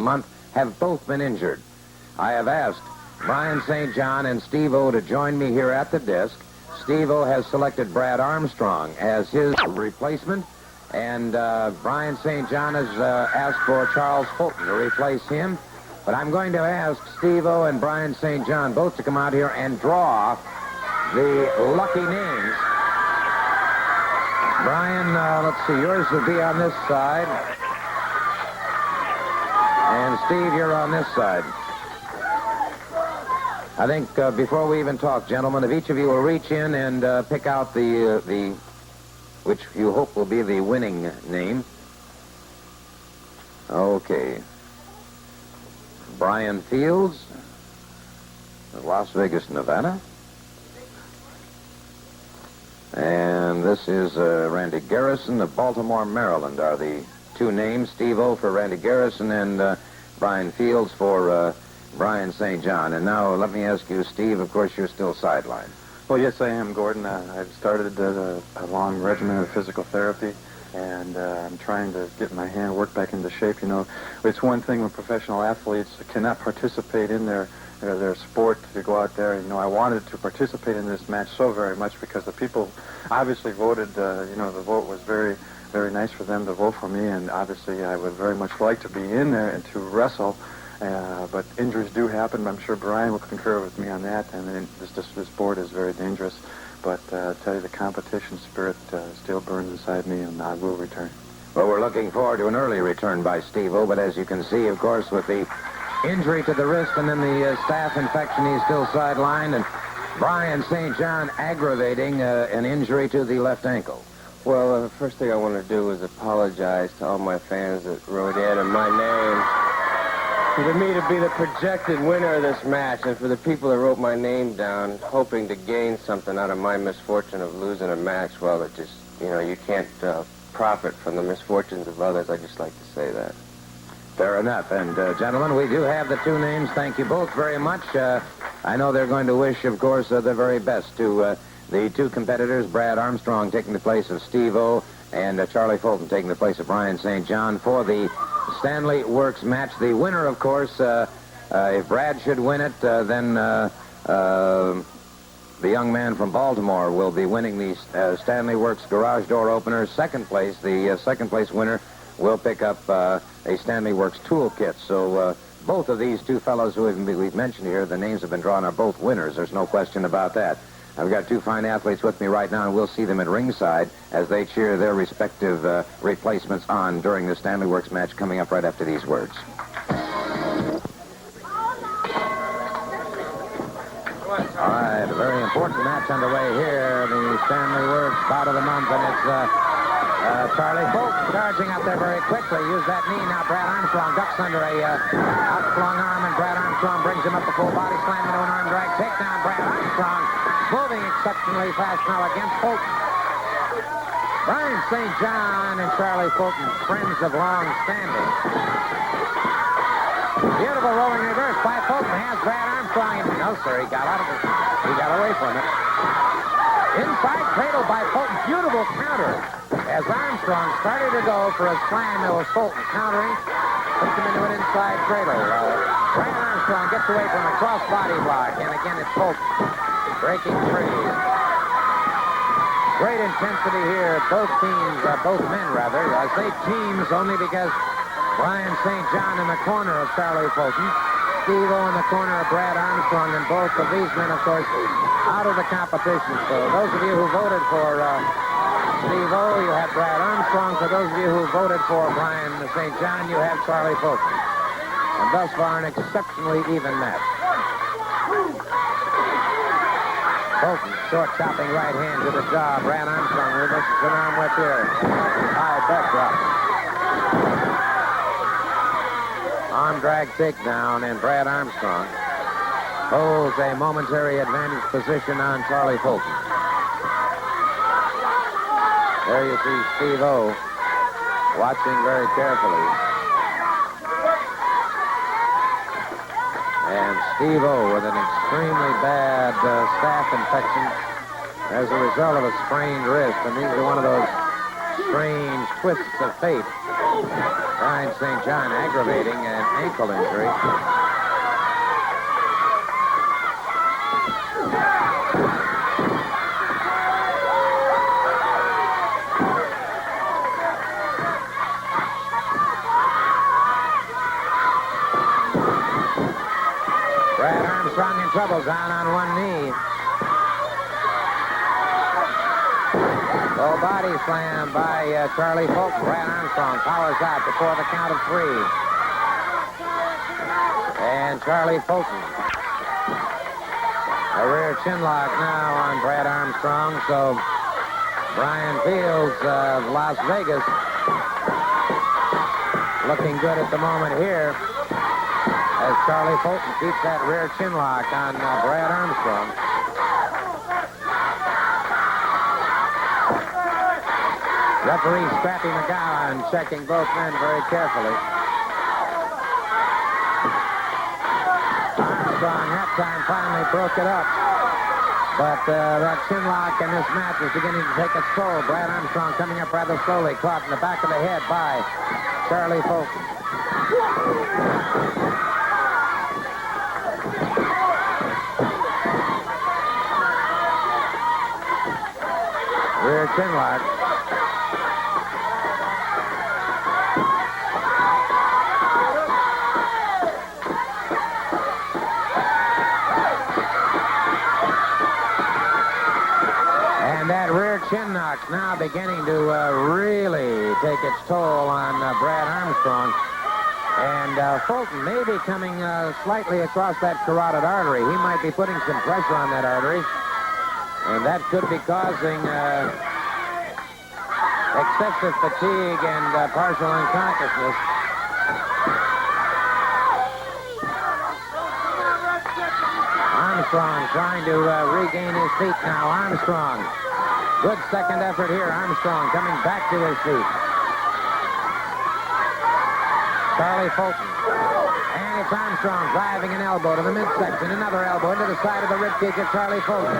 month have both been injured. I have asked Brian St. John and Steve-O to join me here at the desk. Steve-O has selected Brad Armstrong as his replacement, and Brian St. John has asked for Charles Fulton to replace him. But I'm going to ask Steve-O and Brian St. John both to come out here and draw the lucky names. Brian, let's see, yours will be on this side. And Steve, you're on this side. I think before we even talk, gentlemen, if each of you will reach in and pick out the which you hope will be the winning name. Okay. Brian Fields, Las Vegas, Nevada. And this is Randy Garrison of Baltimore, Maryland, are the two names. Steve-O for Randy Garrison and Brian Fields for Brian St. John. And now let me ask you, Steve, of course you're still sidelined. Well, yes, I am, Gordon. I've started a long regimen of physical therapy, and I'm trying to get my hand work back into shape. You know, it's one thing when professional athletes cannot participate in their sport to go out there. You know, I wanted to participate in this match so very much because the people obviously voted. You know, the vote was very, very nice for them to vote for me, and obviously I would very much like to be in there and to wrestle. But injuries do happen. I'm sure Brian will concur with me on that. And then this sport is very dangerous. But I tell you, the competition spirit still burns inside me, and I will return. Well, we're looking forward to an early return by Steve-O. But as you can see, of course, with the injury to the wrist and then the staph infection, he's still sidelined. And Brian St. John aggravating an injury to the left ankle. Well, the first thing I want to do is apologize to all my fans that wrote in my name. For me to be the projected winner of this match, and for the people that wrote my name down, hoping to gain something out of my misfortune of losing a match, well, it just, you know, you can't profit from the misfortunes of others. I just like to say that. Fair enough. And, gentlemen, we do have the two names. Thank you both very much. I know they're going to wish, of course, the very best to the two competitors, Brad Armstrong taking the place of Steve-O and Charlie Fulton taking the place of Brian St. John for the Stanley Works match. The winner, of course, if Brad should win it, then the young man from Baltimore will be winning the Stanley Works garage door opener. Second place, the second place winner will pick up a Stanley Works toolkit. So both of these two fellows who we've mentioned here, the names have been drawn, are both winners. There's no question about that. I've got two fine athletes with me right now, and we'll see them at ringside as they cheer their respective replacements on during the Stanley Works match coming up right after these words. All right, a very important match underway here, the Stanley Works bout of the month, and it's Charlie Fulton charging up there very quickly. Use that knee now. Brad Armstrong ducks under a outflung arm, and Brad Armstrong brings him up the full body slam into an arm drag takedown. Brad Armstrong moving exceptionally fast now against Fulton. Brian St. John and Charlie Fulton, friends of long standing. Beautiful rolling reverse by Fulton. Has Brad Armstrong. No, sir, he got out of it. He got away from it. Inside cradle by Fulton. Beautiful counter. As Armstrong started to go for a slam, there was Fulton countering. Puts him into an inside cradle. Brad Armstrong gets away from a cross body block. And again, it's Fulton breaking free. Great intensity here. Both teams, both men rather. I say teams only because Brian St. John in the corner of Charlie Fulton. Steve-O in the corner of Brad Armstrong. And both of these men, of course, out of the competition. So those of you who voted for Steve-O, you have Brad Armstrong. For those of you who voted for Brian St. John, you have Charlie Fulton. And thus far, an exceptionally even match. Fulton, short chopping right hand to the jaw. Brad Armstrong reverses an arm whip here. High back drop. Arm drag takedown, and Brad Armstrong holds a momentary advantage position on Charlie Fulton. There you see Steve-O watching very carefully. And Steve-O with an extremely bad staph infection as a result of a sprained wrist. And these are one of those strange twists of fate Brian St. John aggravating an ankle injury. Brad Armstrong in trouble, down on one knee. Full body slam by Charlie Fulton. Brad Armstrong powers out before the count of 3. And Charlie Fulton. A rear chin lock now on Brad Armstrong. So Brian Fields of Las Vegas looking good at the moment here as Charlie Fulton keeps that rear chin lock on Brad Armstrong. Referee Scrappy McGowan checking both men very carefully. Armstrong that time finally broke it up. But that chin lock in this match is beginning to take its toll. Brad Armstrong coming up rather slowly, caught in the back of the head by Charlie Fulton. Rear chin lock. And that rear chin knock's now beginning to really take its toll on Brad Armstrong. And Fulton may be coming slightly across that carotid artery. He might be putting some pressure on that artery. And that could be causing excessive fatigue and partial unconsciousness. Armstrong trying to regain his feet now. Armstrong. Good second effort here. Armstrong coming back to his feet. Charlie Fulton. And it's Armstrong driving an elbow to the midsection. Another elbow into the side of the ribcage of Charlie Fulton.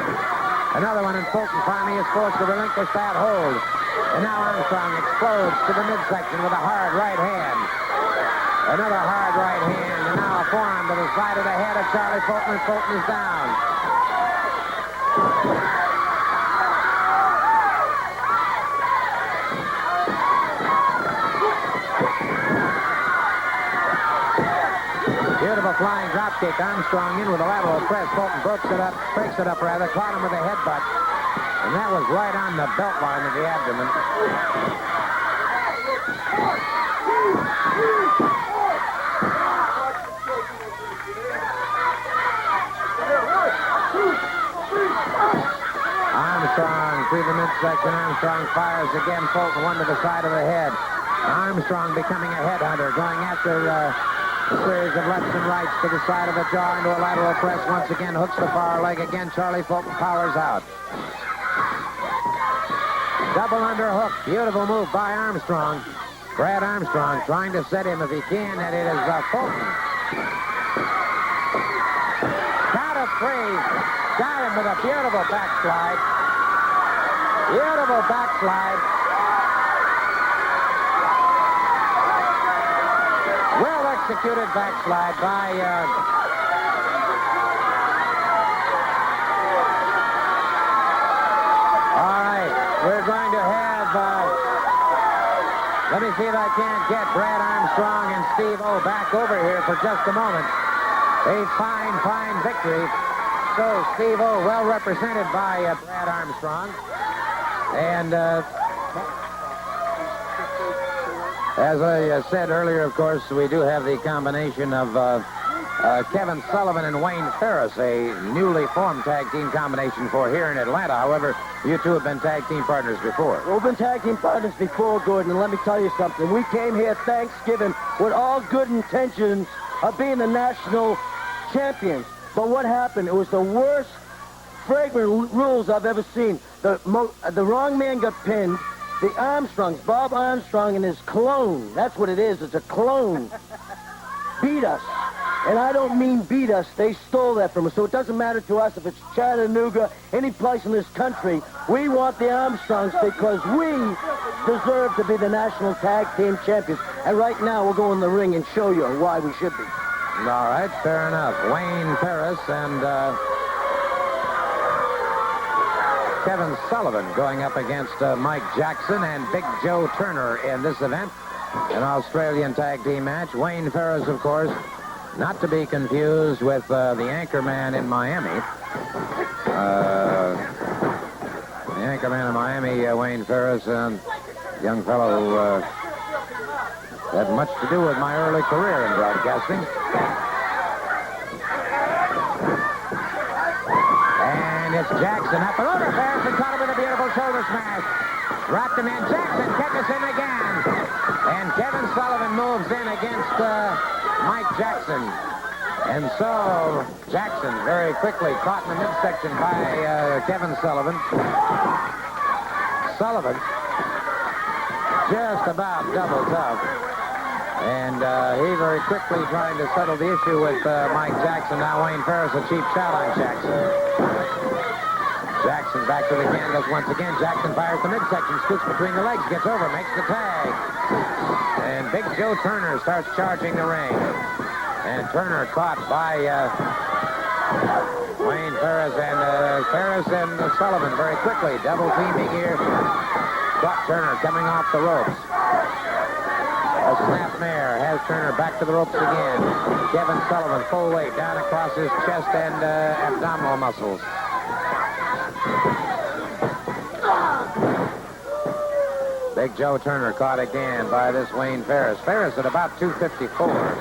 Another one, and Fulton finally is forced to relinquish that hold. And now Armstrong explodes to the midsection with a hard right hand. Another hard right hand, and now a forearm to the side of the head of Charlie Fulton, and Fulton is down. Beautiful flying drop kick. Armstrong in with a lateral press. Fulton breaks it up, caught him with a headbutt. And that was right on the belt line of the abdomen. Armstrong through the midsection. Armstrong fires again. Fulton one to the side of the head. Armstrong becoming a headhunter, going after a series of lefts and rights to the side of the jaw into a lateral press. Once again, hooks the far leg again. Charlie Fulton powers out. Double underhook. Beautiful move by Armstrong. Brad Armstrong trying to set him if he can, and it is Fulton. Count of 3. Got him with a beautiful backslide. Beautiful backslide. Well executed backslide by all right, we're going to have let me see if I can't get Brad Armstrong and Steve O back over here for just a moment. A fine victory. So Steve O well represented by Brad Armstrong. And as I said earlier, of course, we do have the combination of Kevin Sullivan and Wayne Ferris, a newly formed tag team combination for here in Atlanta. However, you two have been tag team partners before. We've been tag team partners before, Gordon, and let me tell you something. We came here Thanksgiving with all good intentions of being the national champions. But what happened? It was the worst fragrant rules I've ever seen. The wrong man got pinned. The Armstrongs, Bob Armstrong and his clone, that's what it is, it's a clone, beat us. And I don't mean beat us. They stole that from us. So it doesn't matter to us if it's Chattanooga, any place in this country. We want the Armstrongs because we deserve to be the national tag team champions. And right now, we'll go in the ring and show you why we should be. All right, fair enough. Wayne Ferris and Kevin Sullivan going up against Mike Jackson and Big Joe Turner in this event. An Australian tag team match. Wayne Ferris, of course, not to be confused with the anchor man in Miami. The anchor man in Miami, Wayne Ferris, a young fellow who had much to do with my early career in broadcasting. And it's Jackson up and over. Ferris and caught him with a beautiful shoulder smash. Dropped him in. Jackson catches him again. And Kevin Sullivan moves in against Mike Jackson. And so Jackson very quickly caught in the midsection by Kevin Sullivan. Sullivan just about double tough. And he very quickly trying to settle the issue with Mike Jackson. Now Wayne Ferris, a cheap shot on Jackson. Jackson back to the canvas once again. Jackson fires the midsection, scoots between the legs, gets over, makes the tag. And Big Joe Turner starts charging the ring. And Turner caught by Wayne Ferris and Sullivan very quickly. Double teaming here. Caught Turner coming off the ropes. A snapmare has Turner back to the ropes again. Kevin Sullivan full weight down across his chest and abdominal muscles. Big Joe Turner caught again by this Wayne Ferris. Ferris at about 254.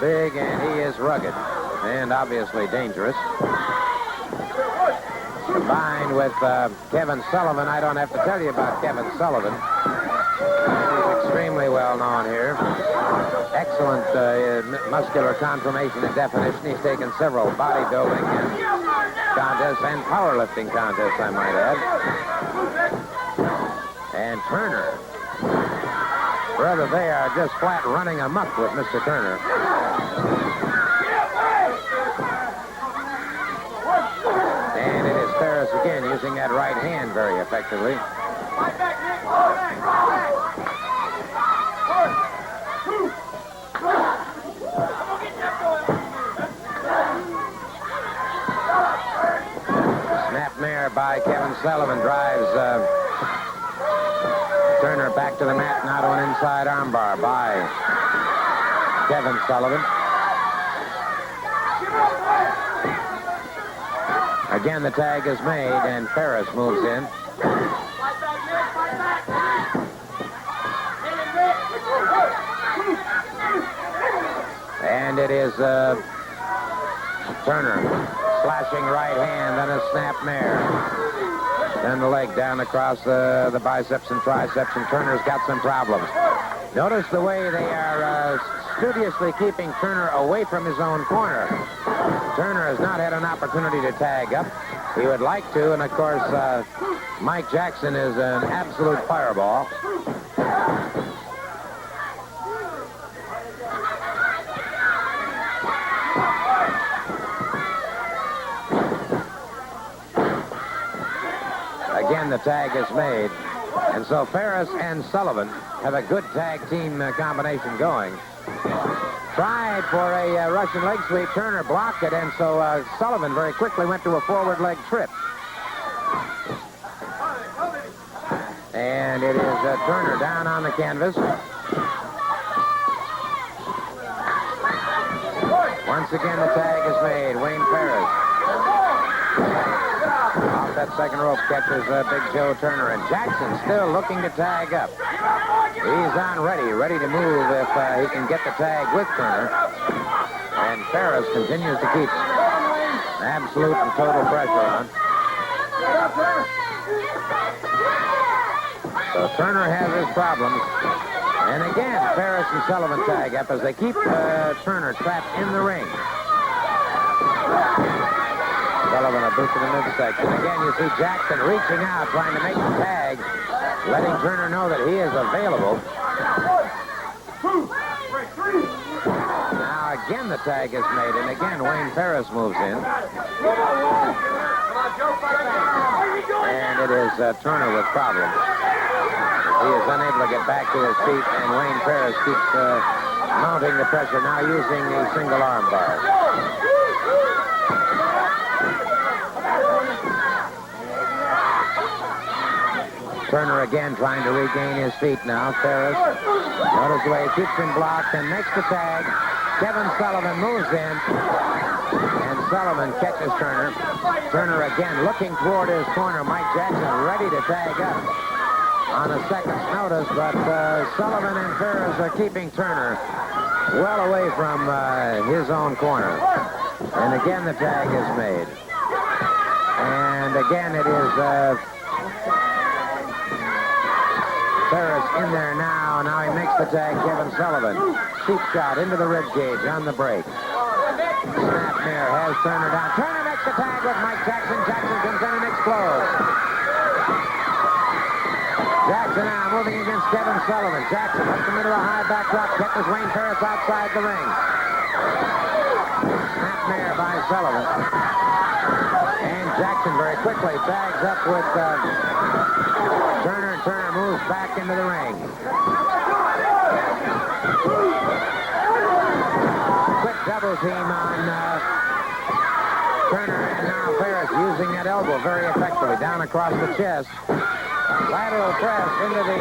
Big, and he is rugged and obviously dangerous. Combined with Kevin Sullivan, I don't have to tell you about Kevin Sullivan. He's extremely well known here. Excellent muscular conformation and definition. He's taken several bodybuilding contests and powerlifting contests, I might add. And Turner. Brother, they are just flat running amok with Mr. Turner. And it is Ferris again using that right hand very effectively. Snapmare by Kevin Sullivan drives Turner back to the mat, now to an inside armbar by Kevin Sullivan. Again, the tag is made, and Ferris moves in. And it is Turner slashing right hand, then a snapmare. Then the leg down across the biceps and triceps, and Turner's got some problems. Notice the way they are studiously keeping Turner away from his own corner. Turner has not had an opportunity to tag up. He would like to, and of course, Mike Jackson is an absolute fireball. Again, the tag is made. And so Ferris and Sullivan have a good tag team combination going. Tried for a Russian leg sweep. Turner blocked it, and so Sullivan very quickly went to a forward leg trip. And it is Turner down on the canvas. Once again, the tag is made. Wayne Ferris. Off that second rope catches Big Joe Turner, and Jackson still looking to tag up. He's on ready to move if he can get the tag with Turner. And Ferris continues to keep absolute and total pressure on. So Turner has his problems. And again, Ferris and Sullivan tag up as they keep Turner trapped in the ring. Sullivan a boot to the midsection. Again, you see Jackson reaching out, trying to make the tag, letting Turner know that he is available. Now again the tag is made, and again Wayne Ferris moves in. And it is Turner with problems. He is unable to get back to his feet, and Wayne Ferris keeps mounting the pressure, now using the single arm bar. Turner again trying to regain his feet now. Ferris, notice the way he keeps him blocked and makes the tag. Kevin Sullivan moves in, and Sullivan catches Turner. Turner again looking toward his corner. Mike Jackson ready to tag up on a second's notice, but Sullivan and Ferris are keeping Turner well away from his own corner. And again the tag is made. And again it is Ferris in there now. Now he makes the tag, Kevin Sullivan. Cheap shot into the rib cage on the break. Snapmare has Turner down. Turner makes the tag with Mike Jackson. Jackson comes in and explodes. Jackson now moving against Kevin Sullivan. Jackson hooks him into a high back drop. Catches Wayne Ferris outside the ring. Snapmare by Sullivan. And Jackson very quickly tags up with Turner. Turner moves back into the ring. Quick double team on Turner, and now Ferris using that elbow very effectively down across the chest. Lateral press into the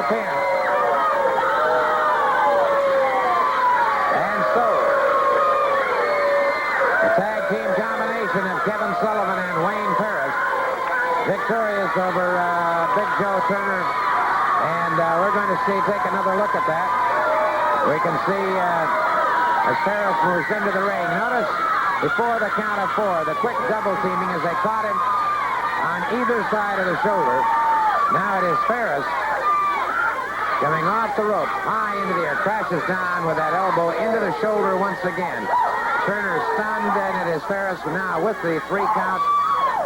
pin. And so the tag team combination of Kevin Sullivan and Wayne Ferris victorious over Big Joe Turner, and we're going to take another look at that. We can see as Ferris moves into the ring. Notice before the count of 4, the quick double teaming as they caught him on either side of the shoulder. Now it is Ferris coming off the rope, high into the air, crashes down with that elbow into the shoulder once again. Turner stunned, and it is Ferris now with the 3 count.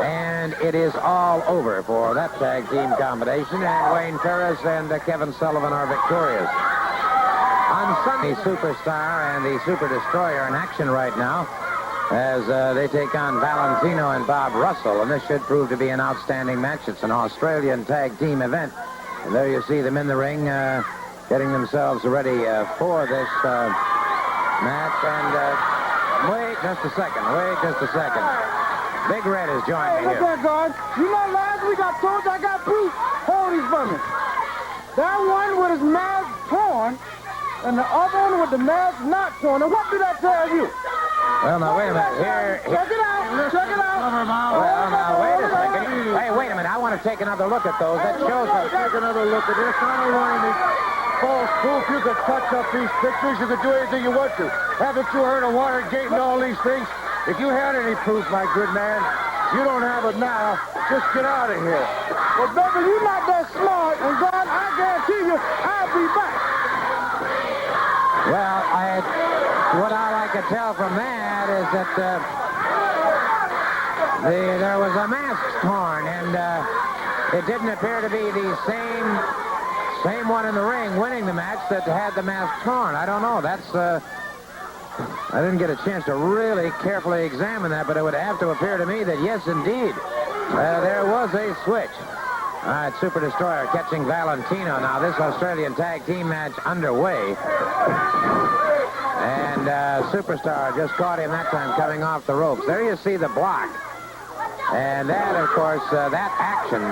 And it is all over for that tag team combination, and Wayne Ferris and Kevin Sullivan are victorious. On Sunday, Superstar and the Super Destroyer in action right now as they take on Valentino and Bob Russell, and this should prove to be an outstanding match. It's an Australian tag team event, and there you see them in the ring getting themselves ready for this match. And wait just a second. Big Red is joining me here. Look at God. You know, last week I told you I got proof. Hold these from me. That one with his mask torn, and the other one with the mask not torn. Now, what did that tell you? Well, now, wait a minute. Here. Check it out. Well, now, wait a second. Hey, wait a minute. I want to take another look at those. That shows us. Take another look at this. I don't want any false proof. You could touch up these pictures. You could do anything you want to. Haven't you heard of Watergate and all these things? If you had any proof, my good man, you don't have it now. Just get out of here. Well, baby, you're not that smart, and God, I guarantee you, I'll be back. Well, what all I could tell from that is that there was a mask torn, and it didn't appear to be the same one in the ring winning the match that had the mask torn. I don't know. That's I didn't get a chance to really carefully examine that, but it would have to appear to me that, yes, indeed, there was a switch. All right, Super Destroyer catching Valentino. Now, this Australian tag team match underway. And Superstar just caught him that time coming off the ropes. There you see the block. And that, of course, that action,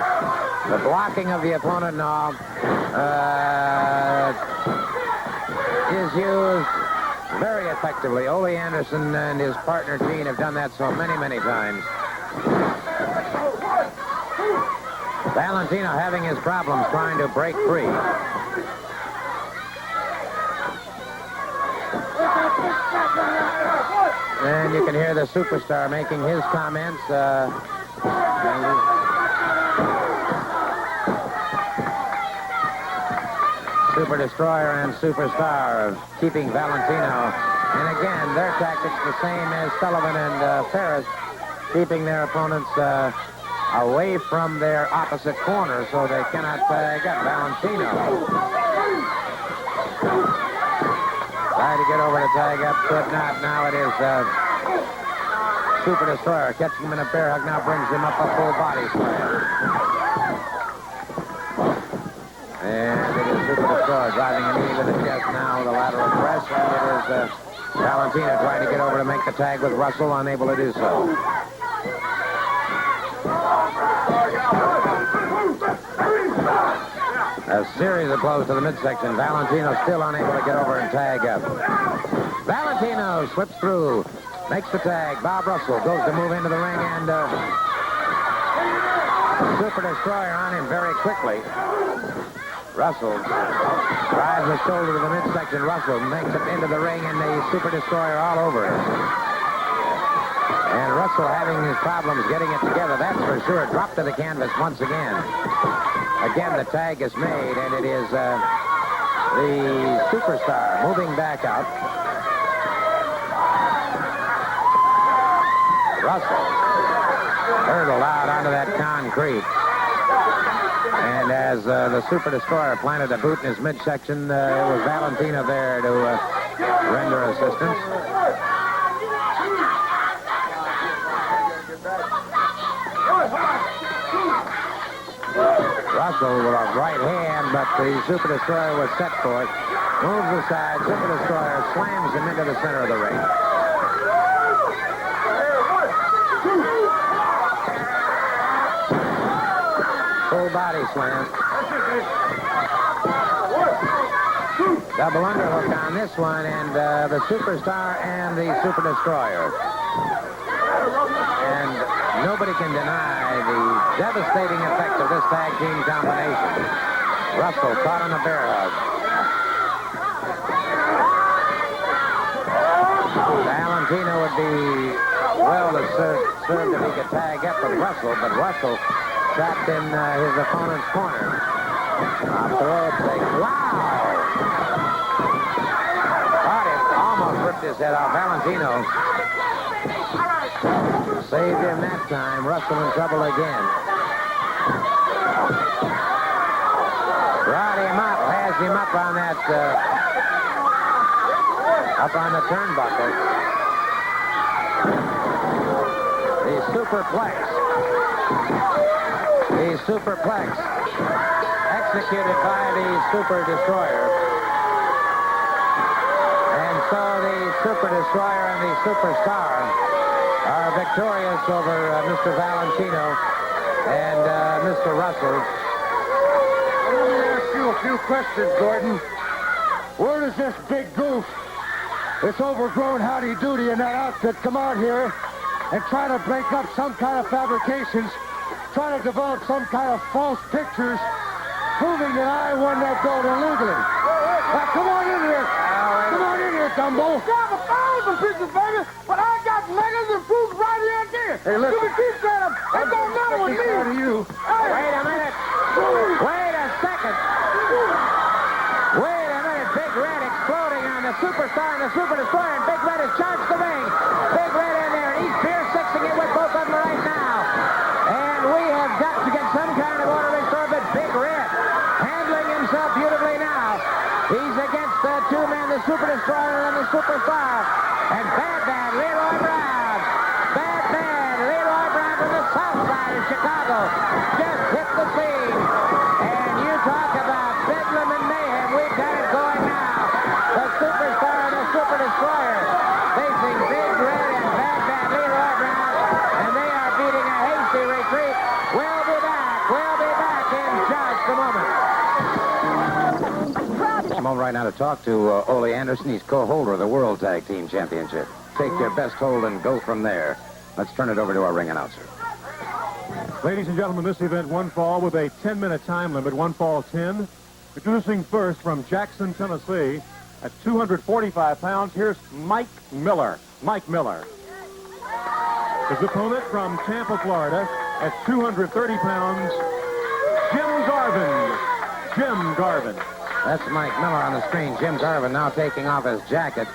the blocking of the opponent now, is used very effectively. Ole Anderson and his partner Gene have done that so many, many times. Valentino having his problems trying to break free. And you can hear the Superstar making his comments. Super Destroyer and Superstar keeping Valentino. And again, their tactics the same as Sullivan and Ferris, keeping their opponents away from their opposite corner so they cannot get Valentino. Tried to get over to tag up, could not. Now it is Super Destroyer catching him in a bear hug. Now brings him up a full body slam. And it is Super Destroyer driving a knee to the chest now with a lateral press. And it is Valentino trying to get over to make the tag with Russell, unable to do so. A series of blows to the midsection. Valentino still unable to get over and tag up. Valentino slips through, makes the tag. Bob Russell goes to move into the ring, and Super Destroyer on him very quickly. Russell drives the shoulder to the midsection. Russell makes it into the ring, and the Super Destroyer all over it. And Russell having his problems getting it together, that's for sure. Dropped to the canvas once again. Again, the tag is made, and it is the Superstar moving back out. Russell hurtled out onto that concrete. And as the Super Destroyer planted a boot in his midsection, it was Valentino there to render assistance. Russell with a right hand, but the Super Destroyer was set for it. Moves aside, Super Destroyer slams him into the center of the ring. Full body slam. Double underhook on this one, and the Superstar and the Super Destroyer. And nobody can deny the devastating effect of this tag team combination. Russell caught on a bear hug. Valentino would be well served if he could tag up with Russell, but Russell trapped in his opponent's corner. Off the rope, wow! Caught him, almost ripped his head off. Valentino saved him that time. Russell in trouble again. Brought him up, has him up on that, up on the turnbuckle. The superplex. The superplex executed by the Super Destroyer. And so the Super Destroyer and the Superstar are victorious over Mr. Valentino and Mr. Russell. Let me ask you a few questions, Gordon. Where does this big goof, this overgrown howdy-doody in that outfit come out here and try to break up some kind of fabrications, try to develop some kind of false pictures proving that I won that gold illegally? Now, come on in here. Come on in here, Dumbo. Got 1,000 pictures, baby, but I got negatives and proof right here again. Hey, listen. You can keep saying them. It don't matter with me. To you. Hey. Wait a minute. Wait a second. Wait a minute. Big Red exploding on the Superstar and the Super Destroyer, and Big Red has charged the ring. Big Red in there, and he's pierce-sixing it with both of them right now. And we have got to get some kind of order restored, but Big Red handling himself beautifully now. He's against the two men, the Super Destroyer and the Superstar. And Bad Leroy Brown. Bad Leroy Brown from the south side of Chicago just hit the scene. And you talk about bedlam and mayhem. We've got it going now. The Superstar and the Super Destroyer facing Big Red and Bad Leroy Brown. And they are beating a hasty retreat. We'll be back in just a moment. I'm over right now to talk to Ole Anderson. He's co-holder of the World Tag Team Championship. Take your best hold and go from there. Let's turn it over to our ring announcer. Ladies and gentlemen, this event, one fall with a 10-minute time limit, one fall 10. Introducing first from Jackson, Tennessee, at 245 pounds, here's Mike Miller. Mike Miller. His opponent from Tampa, Florida, at 230 pounds, Jim Garvin. Jim Garvin. That's Mike Miller on the screen. Jim Garvin now taking off his jacket.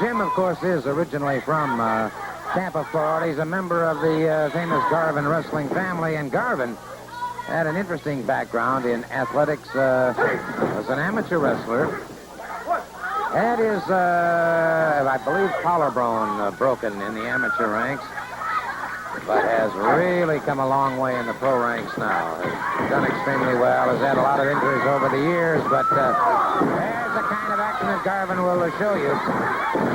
Jim, of course, is originally from Tampa, Florida. He's a member of the famous Garvin wrestling family, and Garvin had an interesting background in athletics. Was an amateur wrestler, That is, I believe, collarbone broken in the amateur ranks, but has really come a long way in the pro ranks now. Has done extremely well, has had a lot of injuries over the years, but there's the kind of action that Garvin will show you.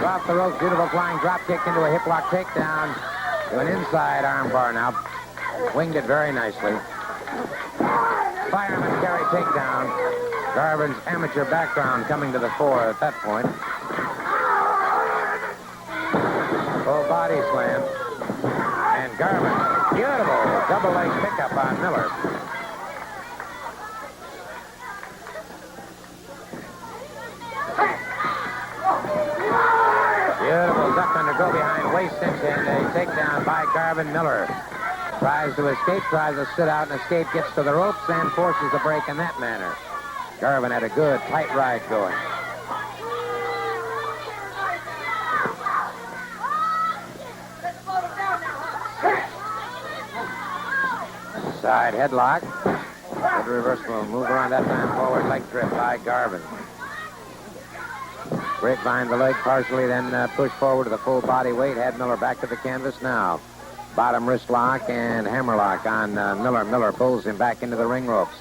Off the ropes, beautiful flying drop kick into a hip lock takedown to an inside arm bar now. Winged it very nicely. Fireman carry takedown. Garvin's amateur background coming to the fore at that point. Full body slam. And Garvin, beautiful double leg pickup on Miller. Beautiful duck under go behind waist cinch and a takedown by Garvin. Miller tries to escape, tries to sit out and escape, gets to the ropes and forces the break in that manner. Garvin had a good tight ride going. Side headlock. Good reversal move around that time. Forward leg trip by Garvin. Break behind the leg partially, then push forward to the full body weight. Had Miller back to the canvas now. Bottom wrist lock and hammer lock on Miller. Miller pulls him back into the ring ropes.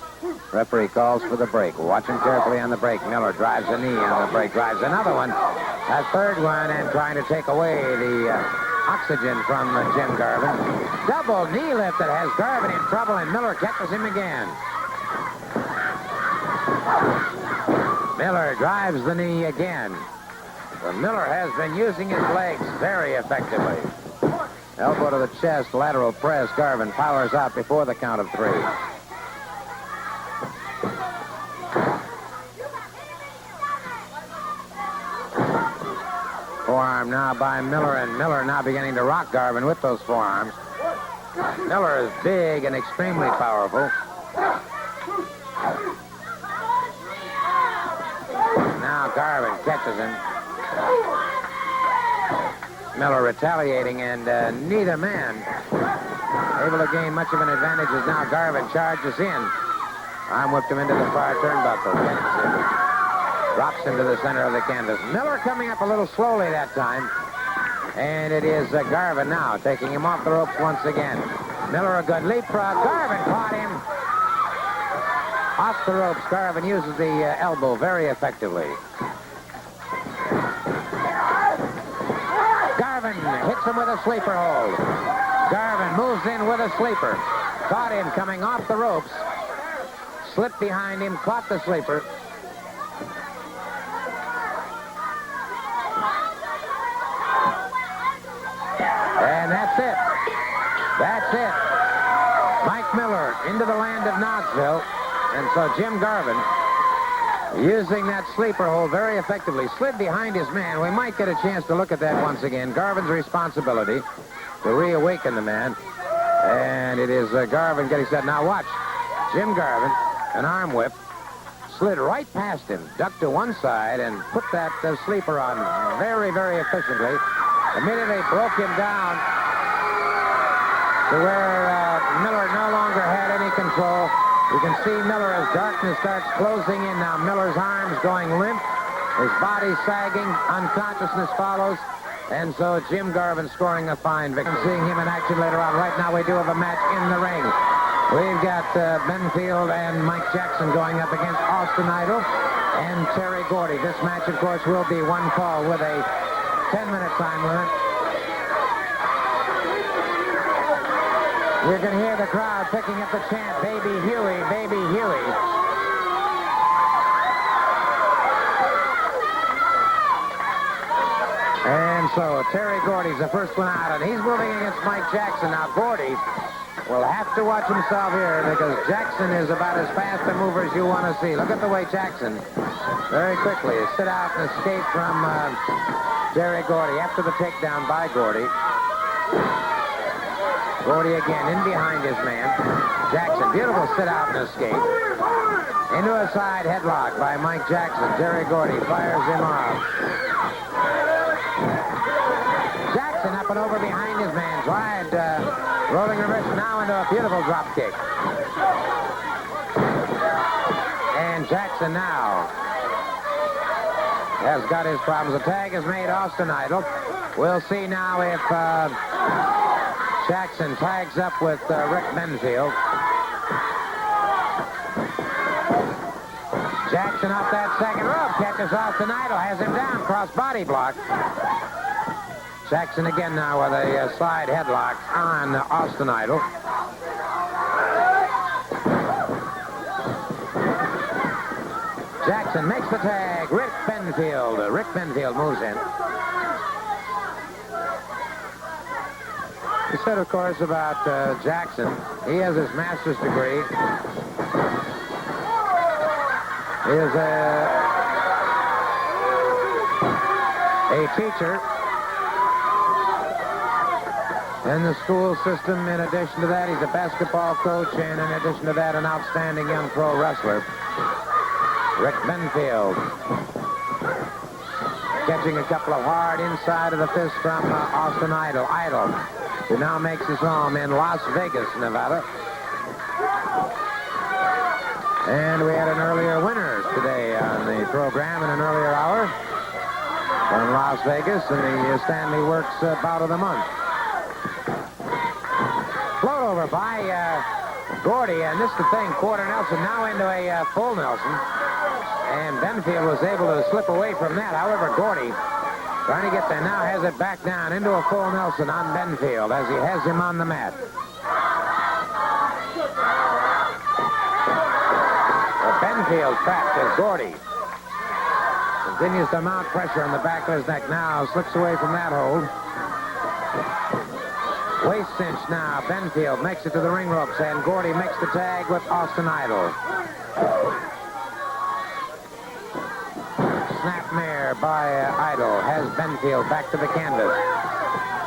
Referee calls for the break. Watch him carefully on the break. Miller drives a knee on the break. Drives another one. A third one and trying to take away the oxygen from Jim Garvin. Double knee lift that has Garvin in trouble, and Miller catches him again. Miller drives the knee again. Well, Miller has been using his legs very effectively. Elbow to the chest, lateral press. Garvin powers out before the count of 3. Forearm now by Miller, and Miller now beginning to rock Garvin with those forearms. Miller is big and extremely powerful. Now Garvin catches him. Miller retaliating, and neither man able to gain much of an advantage as now Garvin charges in. Arm whipped him into the far turnbuckle. Catches him. Drops into the center of the canvas. Miller coming up a little slowly that time. And it is Garvin now taking him off the ropes once again. Miller a good leapfrog. Garvin caught him. Off the ropes. Garvin uses the elbow very effectively. Garvin hits him with a sleeper hold. Garvin moves in with a sleeper. Caught him coming off the ropes. Slipped behind him, caught the sleeper. And that's it. That's it. Mike Miller into the land of Knoxville. And so Jim Garvin, using that sleeper hold very effectively, slid behind his man. We might get a chance to look at that once again. Garvin's responsibility to reawaken the man. And it is Garvin getting set. Now watch. Jim Garvin, an arm whip, slid right past him, ducked to one side, and put that sleeper on very, very efficiently. Immediately broke him down to where Miller no longer had any control. You can see Miller as darkness starts closing in now. Miller's arms going limp, his body sagging, unconsciousness follows, and so Jim Garvin scoring a fine victory. Seeing him in action later on. Right now we do have a match in the ring. We've got Benfield and Mike Jackson going up against Austin Idol and Terry Gordy. This match, of course, will be one fall with a 10-minute time limit. You can hear the crowd picking up the chant, Baby Huey, Baby Huey. And so Terry Gordy's the first one out, and he's moving against Mike Jackson. Now Gordy will have to watch himself here because Jackson is about as fast a mover as you want to see. Look at the way Jackson very quickly sit out and escape from Terry Gordy after the takedown by Gordy. Gordy again in behind his man. Jackson, beautiful sit out and escape. Into a side headlock by Mike Jackson. Terry Gordy fires him off. Jackson up and over behind his man. Tried rolling reverse now into a beautiful drop kick. And Jackson now has got his problems. The tag is made Austin Idol. We'll see now if Jackson tags up with Rick Benfield. Jackson off that second rope, catches Austin Idol, has him down, cross body block. Jackson again now with a slide headlock on Austin Idol. Jackson makes the tag. Rick Benfield. Rick Benfield moves in. He said, of course, about Jackson. He has his master's degree. He is a teacher in the school system. In addition to that, he's a basketball coach, and in addition to that, an outstanding young pro wrestler. Rick Benfield catching a couple of hard inside of the fist from Austin Idol. Idol, who now makes his home in Las Vegas, Nevada. And we had an earlier winner today on the program in an earlier hour from Las Vegas in the Stanley Works bout of the month. Float over by Gordy, and this is the thing, quarter Nelson now into a full Nelson. And Benfield was able to slip away from that. However, Gordy, trying to get there now, has it back down into a full Nelson on Benfield as he has him on the mat. Benfield trapped as Gordy continues to mount pressure on the back of his neck now, slips away from that hold. Waist cinch now. Benfield makes it to the ring ropes, and Gordy makes the tag with Austin Idol. Snapmare by Idol has Benfield back to the canvas.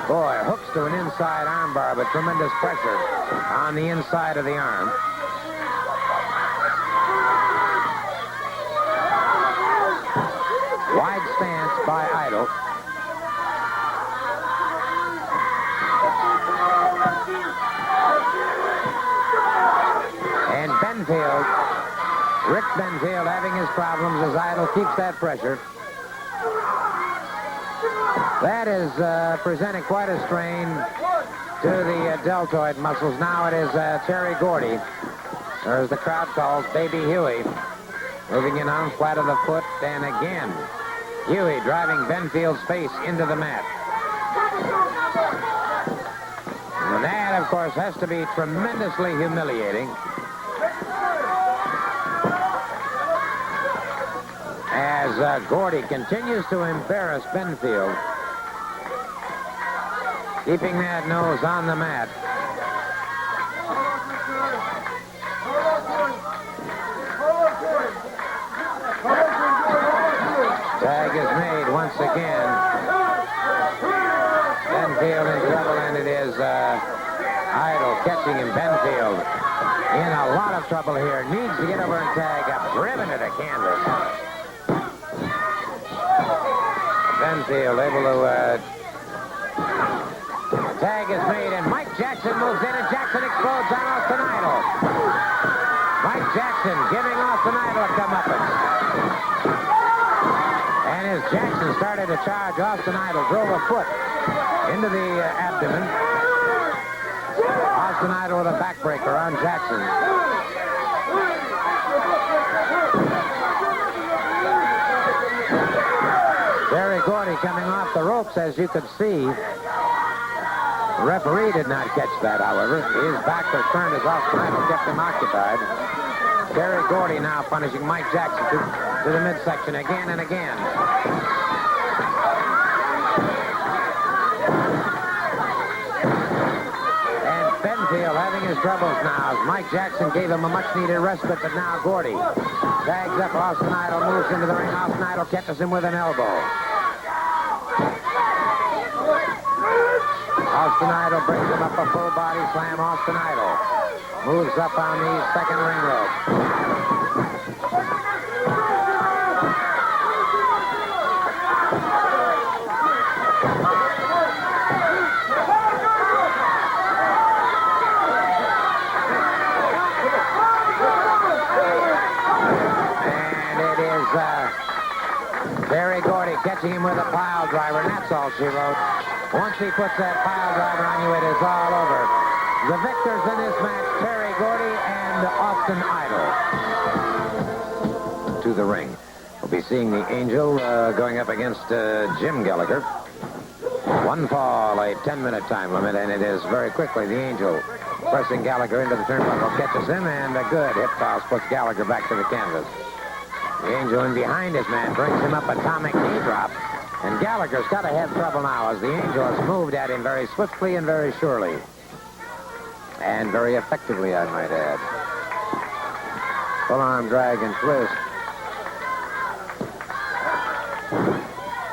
Boy, hooks to an inside armbar, but tremendous pressure on the inside of the arm. Wide stance by Idol. And Benfield, Rick Benfield having his problems as Idol keeps that pressure. That is presenting quite a strain to the deltoid muscles. Now it is Terry Gordy, or as the crowd calls Baby Huey, moving in on flat of the foot, and again Huey driving Benfield's face into the mat. And that, of course, has to be tremendously humiliating. As Gordy continues to embarrass Benfield, keeping that nose on the mat. Tag is made once again. Benfield in trouble, and it is Idol catching him. Benfield in a lot of trouble here. Needs to get over and tag up. Driven to the canvas. Benfield able to... tag is made, and Mike Jackson moves in, and Jackson explodes on Austin Idol. Mike Jackson giving Austin Idol a comeuppance. And as Jackson started to charge, Austin Idol drove a foot into the abdomen. Austin Idol with a backbreaker on Jackson. Terry Gordy coming off the ropes, as you could see. The referee did not catch that, however. His back was turned as Austin Idol kept him occupied. Terry Gordy now punishing Mike Jackson to the midsection again and again. And Benfield having his troubles now as Mike Jackson gave him a much-needed respite, but now Gordy tags up Austin Idol, moves into the ring. Austin Idol catches him with an elbow. Austin Idol brings him up a full body slam. Austin Idol moves up on the second ring rope. Terry Gordy catching him with a pile driver, and that's all she wrote. Once he puts that pile driver on you, it is all over. The victors in this match, Terry Gordy and Austin Idol. To the ring. We'll be seeing the Angel going up against Jim Gallagher. One fall, a 10-minute time limit, and it is very quickly the Angel pressing Gallagher into the turnbuckle, catches him, and a good hip toss puts Gallagher back to the canvas. The Angel in behind his man brings him up atomic knee drop, and Gallagher's got to have trouble now as the Angel has moved at him very swiftly and very surely. And very effectively, I might add. Full arm drag and twist.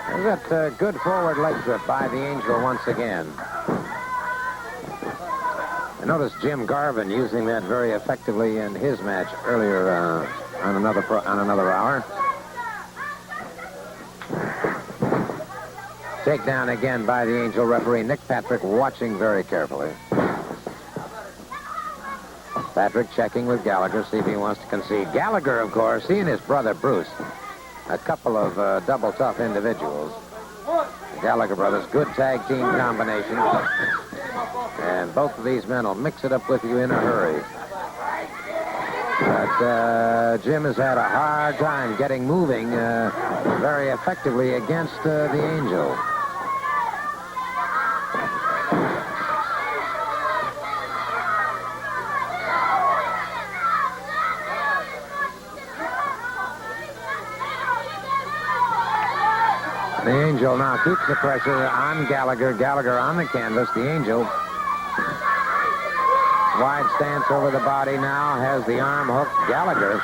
There's that good forward leg trip by the Angel once again. I noticed Jim Garvin using that very effectively in his match earlier on another hour. Takedown again by the Angel. Referee Nick Patrick watching very carefully. Patrick checking with Gallagher, see if he wants to concede. Gallagher, of course, he and his brother Bruce, a couple of double tough individuals. The Gallagher brothers, good tag team combination. And both of these men will mix it up with you in a hurry. But Jim has had a hard time getting moving very effectively against the Angel. The Angel now keeps the pressure on Gallagher. Gallagher on the canvas. The Angel, wide stance over the body now, has the arm hooked. Gallagher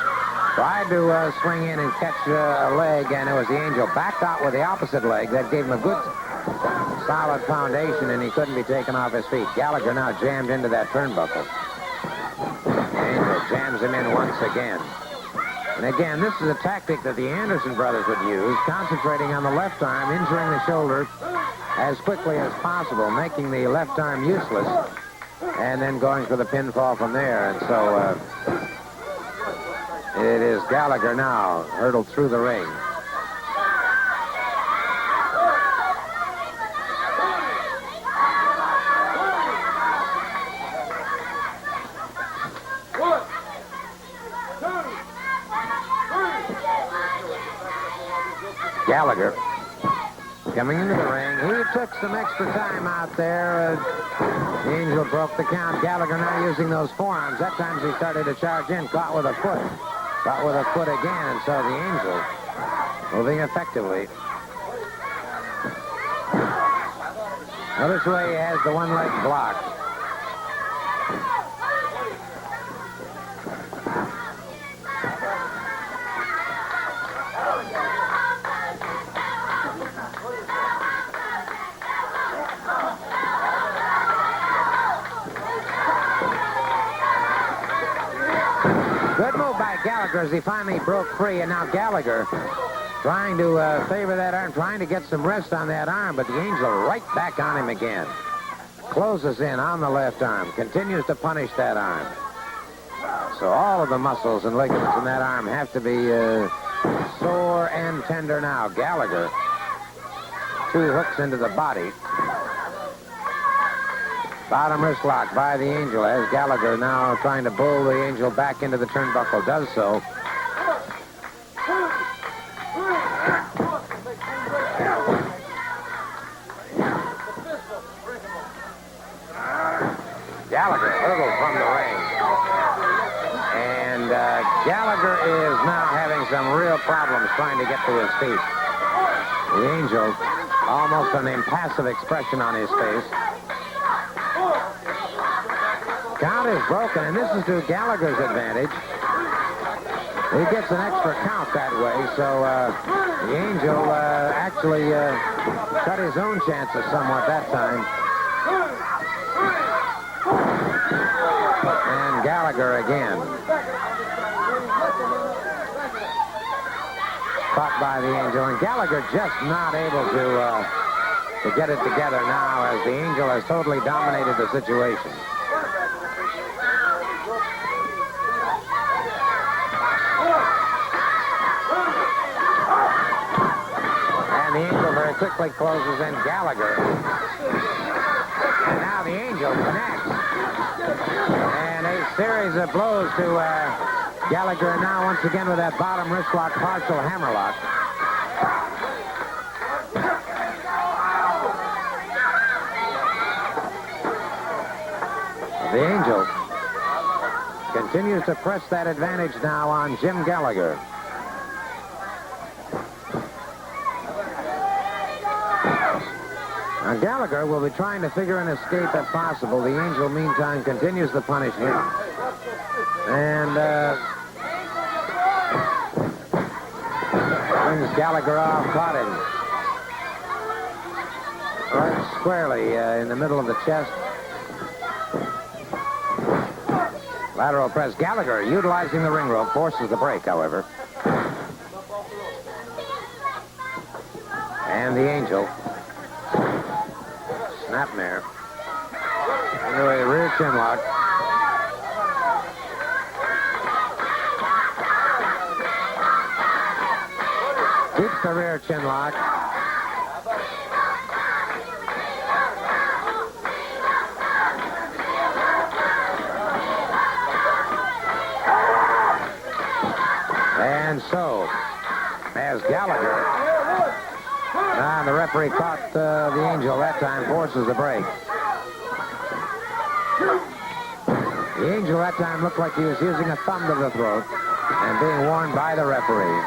tried to swing in and catch a leg, and it was the Angel backed out with the opposite leg. That gave him a good, solid foundation, and he couldn't be taken off his feet. Gallagher now jammed into that turnbuckle. The Angel jams him in once again. And again, this is a tactic that the Anderson brothers would use, concentrating on the left arm, injuring the shoulder as quickly as possible, making the left arm useless, and then going for the pinfall from there. And so it is Gallagher now, hurtled through the ring. Gallagher coming into the ring. He took some extra time out there. The Angel broke the count. Gallagher now using those forearms. At times he started to charge in, caught with a foot. Caught with a foot again, and so the Angel moving effectively. Now this way he has the one leg blocked. Good move by Gallagher as he finally broke free, and now Gallagher trying to favor that arm, trying to get some rest on that arm, but the Angel right back on him again. Closes in on the left arm, continues to punish that arm. So all of the muscles and ligaments in that arm have to be sore and tender now. Gallagher, 2 hooks into the body. Bottom wrist lock by the Angel as Gallagher now trying to bull the Angel back into the turnbuckle. Does so. Gallagher hurdled from the ring. And Gallagher is now having some real problems trying to get to his feet. The Angel, almost an impassive expression on his face. Count is broken, and this is to Gallagher's advantage. He gets an extra count that way, so the Angel actually cut his own chances somewhat that time. And Gallagher again. Caught by the Angel, and Gallagher just not able to get it together now as the Angel has totally dominated the situation. quickly closes in Gallagher. And now the Angel connects. And a series of blows to Gallagher now once again with that bottom wrist lock, partial hammerlock. The Angel continues to press that advantage now on Jim Gallagher. Now Gallagher will be trying to figure an escape if possible. The Angel, meantime, continues the punishment. And brings Gallagher off, caught him right squarely in the middle of the chest. Lateral press. Gallagher, utilizing the ring rope, forces the break, however. And the Angel, snapmare, into a rear chin lock. Keeps the rear chin lock. And so, as Gallagher, the referee caught the Angel that time, forces the break. The Angel that time looked like he was using a thumb to the throat and being warned by the referee.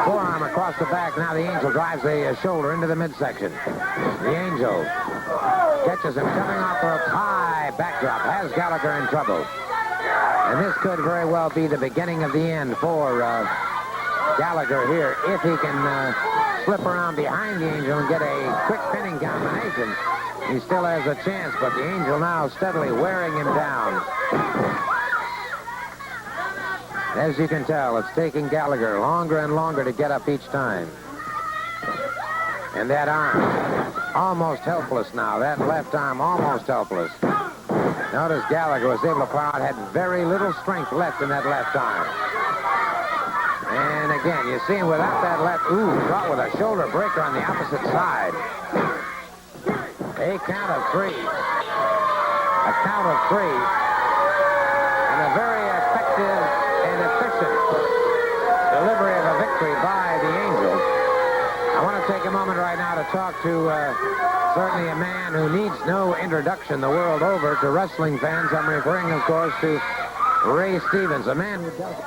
Forearm across the back. Now the Angel drives the shoulder into the midsection. The Angel catches him coming off the ropes. High backdrop. Has Gallagher in trouble. And this could very well be the beginning of the end for Gallagher here. If he can slip around behind the Angel and get a quick pinning combination, he still has a chance. But the Angel now steadily wearing him down. As you can tell, it's taking Gallagher longer and longer to get up each time. And that arm, almost helpless now. That left arm, almost helpless. Notice Gallagher was able to pull out, had very little strength left in that left arm. And again, you see him without that left, caught with a shoulder breaker on the opposite side. A count of three. A count of three. And a very effective and efficient delivery of a victory by the Angel. I want to take a moment right now to talk to certainly a man who needs no introduction the world over to wrestling fans. I'm referring, of course, to Ray Stevens, a man who does it.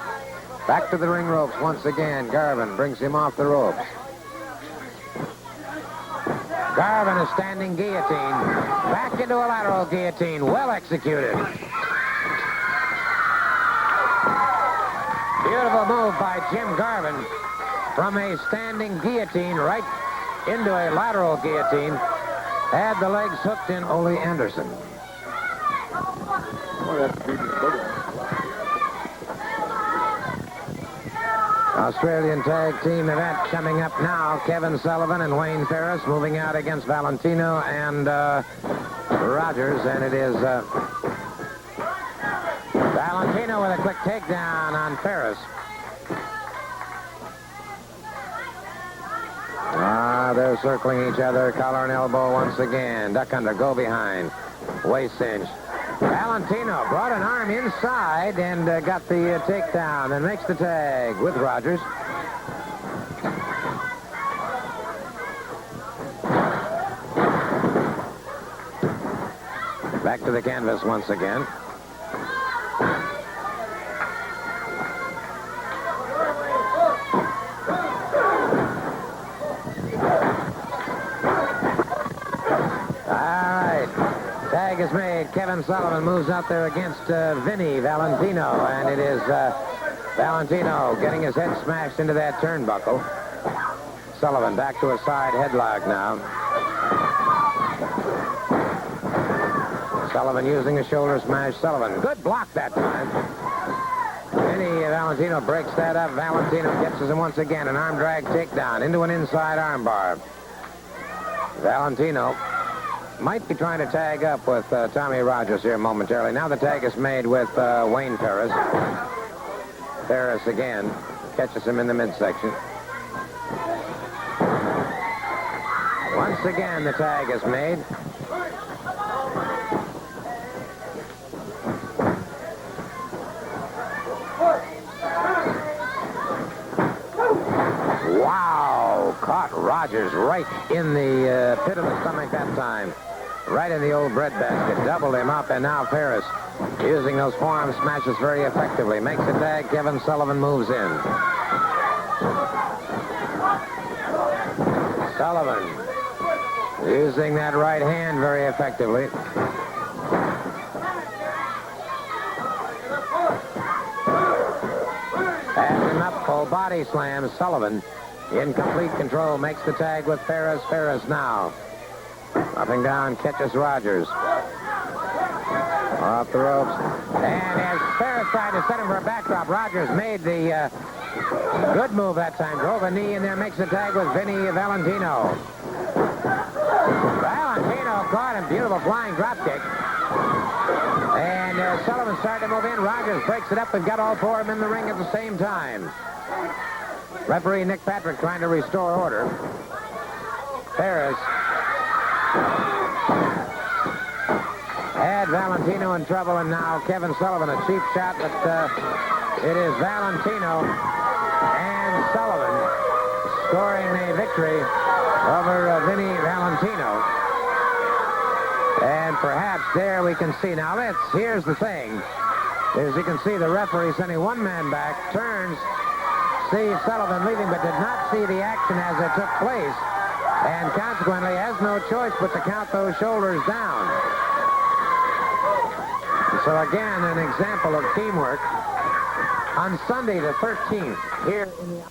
Back to the ring ropes once again. Garvin brings him off the ropes. Garvin, a standing guillotine. Back into a lateral guillotine. Well executed. Beautiful move by Jim Garvin. From a standing guillotine right into a lateral guillotine. Had the legs hooked in Ole Anderson. Australian tag team event coming up now. Kevin Sullivan and Wayne Ferris moving out against Valentino and Rogers. And it is Valentino with a quick takedown on Ferris. They're circling each other, collar and elbow once again. Duck under, go behind. Waist cinch. Valentino brought an arm inside and got the takedown and makes the tag with Rogers. Back to the canvas once again. Is made. Kevin Sullivan moves out there against Vinny Valentino, and it is Valentino getting his head smashed into that turnbuckle. Sullivan back to a side headlock now. Sullivan using a shoulder smash. Sullivan, good block that time. Vinny Valentino breaks that up. Valentino gets him once again. An arm drag takedown into an inside arm bar. Valentino might be trying to tag up with Tommy Rogers here momentarily. Now the tag is made with Wayne Ferris. Ferris again catches him in the midsection. Once again, the tag is made. Wow! Caught Rogers right in the pit of the stomach that time. Right in the old breadbasket. Doubled him up, and now Ferris, using those forearm smashes very effectively, makes a tag. Kevin Sullivan moves in. Sullivan using that right hand very effectively. Has him up, full body slam. Sullivan in complete control, makes the tag with Ferris. Ferris now dropping down, catches Rogers. Off the ropes. And as Ferris tried to set him for a backdrop, Rogers made the good move that time. Drove a knee in there, makes the tag with Vinny Valentino. Valentino caught him. Beautiful flying drop kick. And Sullivan started to move in. Rogers breaks it up and got all four of them in the ring at the same time. Referee Nick Patrick trying to restore order. Ferris had Valentino in trouble, and now Kevin Sullivan, a cheap shot, but it is Valentino and Sullivan scoring the victory over Vinny Valentino. And perhaps there we can see. Now, here's the thing. As you can see, the referee sending one man back, turns, sees Sullivan leaving, but did not see the action as it took place, and consequently has no choice but to count those shoulders down. So again, an example of teamwork on Sunday the 13th here in the